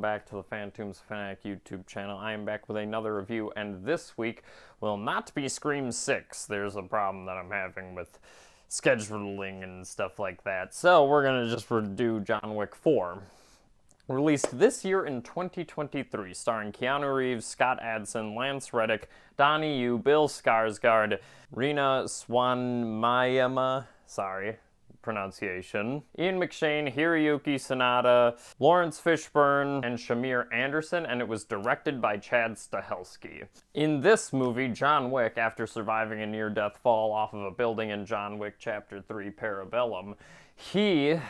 back to the Phantoms Fanatic YouTube channel. I am back with another review, and this week will not be Scream 6. There's a problem that I'm having with scheduling and stuff like that. So we're gonna just do John Wick 4. Released this year in 2023, starring Keanu Reeves, Scott Adson, Lance Reddick, Donnie Yu, Bill Skarsgård, Rina Swanmayama, pronunciation, Ian McShane, Hiroyuki Sanada, Lawrence Fishburne, and Shamir Anderson, and it was directed by Chad Stahelski. In this movie, John Wick, after surviving a near-death fall off of a building in John Wick Chapter 3 Parabellum, he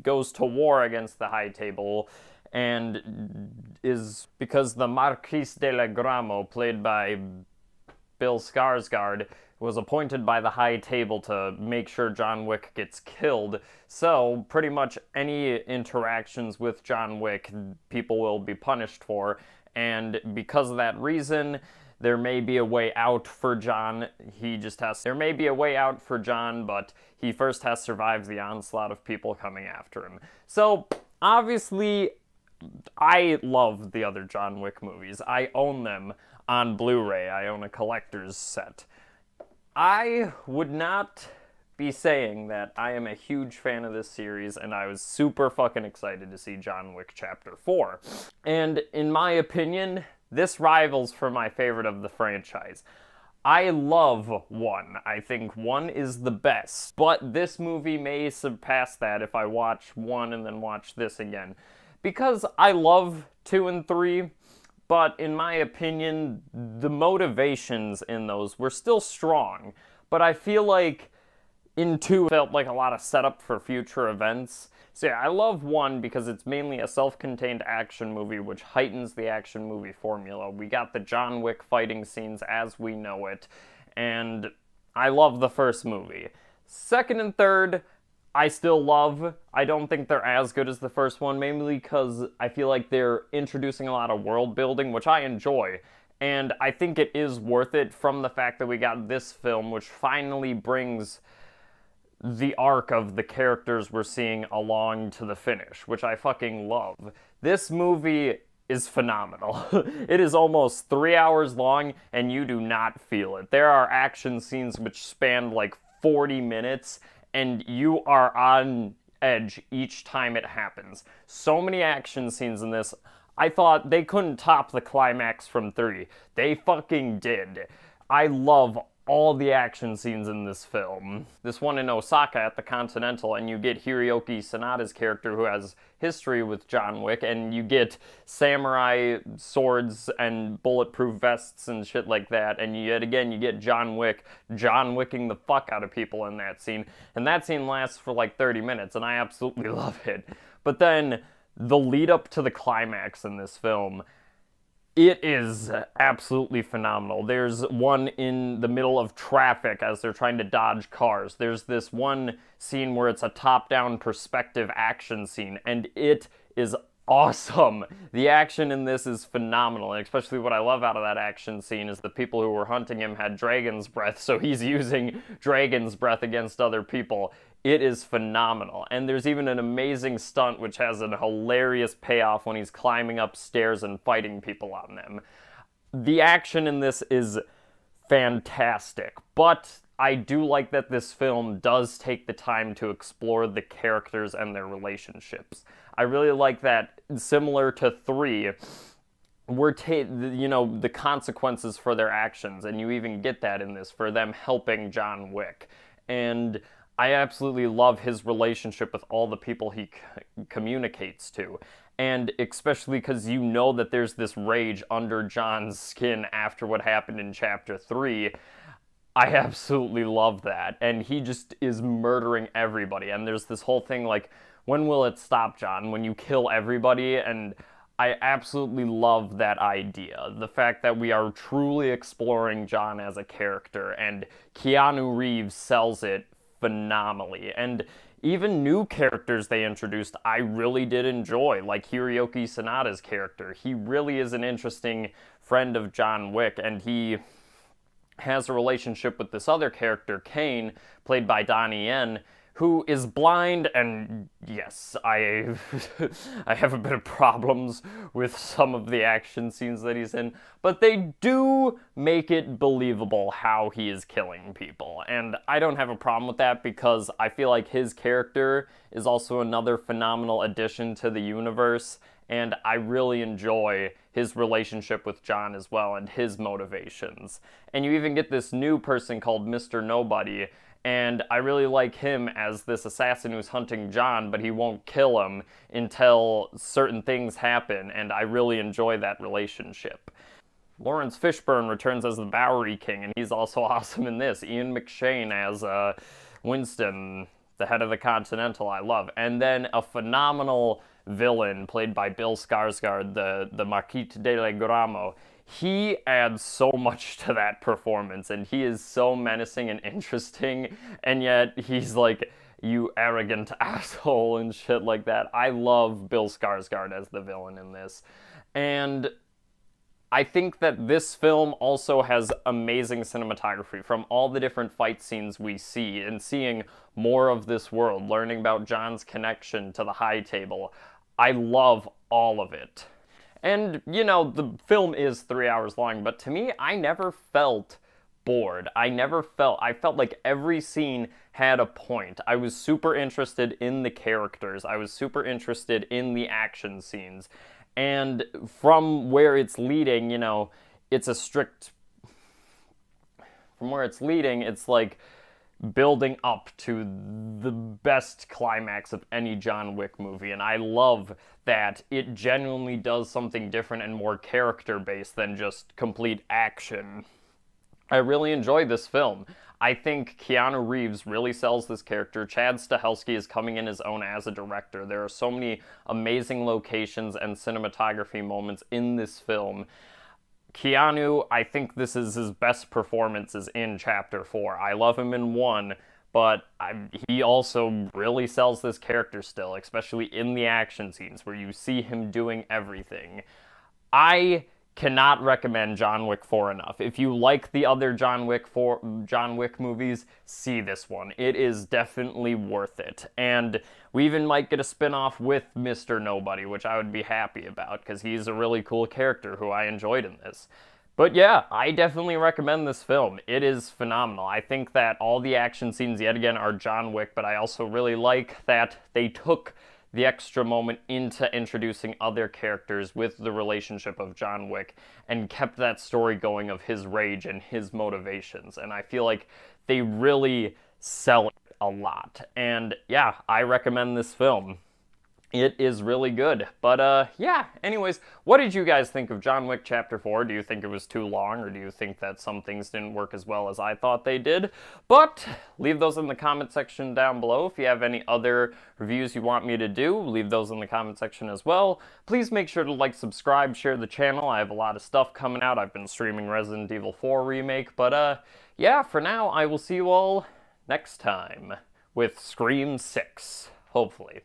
goes to war against the High Table, and is, because the Marquis de Legramo, played by Bill Skarsgård, was appointed by the High Table to make sure John Wick gets killed. So pretty much any interactions with John Wick, people will be punished for, and because of that reason, there may be a way out for John. There may be a way out for John, but he first has to survive the onslaught of people coming after him. So, obviously, I love the other John Wick movies. I own them on Blu-ray. I own a collector's set. I would not be saying that I am a huge fan of this series, and I was super fucking excited to see John Wick Chapter 4. And in my opinion, this rivals for my favorite of the franchise. I love 1. I think 1 is the best, but this movie may surpass that if I watch 1 and then watch this again. Because I love 2 and 3, but in my opinion, the motivations in those were still strong. But I feel like in 2 felt like a lot of setup for future events. So yeah, I love 1 because it's mainly a self-contained action movie which heightens the action movie formula. We got the John Wick fighting scenes as we know it, and I love the first movie. 2nd and 3rd, I still love. I don't think they're as good as the first one, mainly because I feel like they're introducing a lot of world building, which I enjoy. And I think it is worth it from the fact that we got this film, which finally brings the arc of the characters we're seeing along to the finish, which I fucking love. This movie is phenomenal. It is almost 3 hours long, and you do not feel it. There are action scenes which span like 40 minutes, and you are on edge each time it happens. So many action scenes in this. I thought they couldn't top the climax from 3. They fucking did. I love all the action scenes in this film. This one in Osaka at the Continental, and you get Hiroyuki Sanada's character who has history with John Wick, and you get samurai swords and bulletproof vests and shit like that, and yet again you get John Wicking the fuck out of people in that scene, and that scene lasts for like 30 minutes, and I absolutely love it. But then the lead up to the climax in this film, it is absolutely phenomenal. There's one in the middle of traffic as they're trying to dodge cars. There's this one scene where it's a top-down perspective action scene, and it is awesome. The action in this is phenomenal, and especially what I love out of that action scene is the people who were hunting him had dragon's breath, so he's using dragon's breath against other people. It is phenomenal. And there's even an amazing stunt which has a hilarious payoff when he's climbing up stairs and fighting people on them. The action in this is fantastic, but I do like that this film does take the time to explore the characters and their relationships. I really like that, similar to 3, we're the consequences for their actions, and you even get that in this for them helping John Wick. And I absolutely love his relationship with all the people he communicates to. And especially because you know that there's this rage under John's skin after what happened in Chapter 3. I absolutely love that. And he just is murdering everybody. And there's this whole thing like, when will it stop, John? When you kill everybody? And I absolutely love that idea. The fact that we are truly exploring John as a character, and Keanu Reeves sells it phenomenally. And even new characters they introduced I really did enjoy, like Hiroyuki Sanada's character. He really is an interesting friend of John Wick, and he has a relationship with this other character, Kane, played by Donnie Yen, who is blind, and yes, I I have a bit of problems with some of the action scenes that he's in, but they do make it believable how he is killing people. And I don't have a problem with that because I feel like his character is also another phenomenal addition to the universe, and I really enjoy his relationship with John as well and his motivations. And you even get this new person called Mr. Nobody, and I really like him as this assassin who's hunting John, but he won't kill him until certain things happen, and I really enjoy that relationship. Lawrence Fishburne returns as the Bowery King, and he's also awesome in this. Ian McShane as Winston, the head of the Continental, I love. And then a phenomenal villain played by Bill Skarsgård, the Marquis de Legramo. He adds so much to that performance, and he is so menacing and interesting, and yet he's like, you arrogant asshole and shit like that. I love Bill Skarsgård as the villain in this. And I think that this film also has amazing cinematography from all the different fight scenes we see, and seeing more of this world, learning about John's connection to the High Table. I love all of it. And, you know, the film is 3 hours long, but to me, I never felt bored. I felt like every scene had a point. I was super interested in the characters. I was super interested in the action scenes. And from where it's leading, you know, from where it's leading, it's like building up to the best climax of any John Wick movie, and I love that it genuinely does something different and more character-based than just complete action. I really enjoy this film. I think Keanu Reeves really sells this character. Chad Stahelski is coming in his own as a director. There are so many amazing locations and cinematography moments in this film. Keanu, I think this is his best performances in Chapter 4. I love him in 1, but he also really sells this character still, especially in the action scenes where you see him doing everything. I cannot recommend John Wick 4 enough. If you like the other John Wick movies, see this one. It is definitely worth it. And we even might get a spin-off with Mr. Nobody, which I would be happy about, because he's a really cool character who I enjoyed in this. But yeah, I definitely recommend this film. It is phenomenal. I think that all the action scenes, yet again, are John Wick, but I also really like that they took the extra moment into introducing other characters with the relationship of John Wick and kept that story going of his rage and his motivations. And I feel like they really sell it a lot. And yeah, I recommend this film. It is really good. But yeah, anyways, what did you guys think of John Wick Chapter 4? Do you think it was too long, or do you think that some things didn't work as well as I thought they did? But leave those in the comment section down below. If you have any other reviews you want me to do, leave those in the comment section as well. Please make sure to like, subscribe, share the channel. I have a lot of stuff coming out. I've been streaming Resident Evil 4 Remake. But yeah, for now, I will see you all next time with Scream 6, hopefully.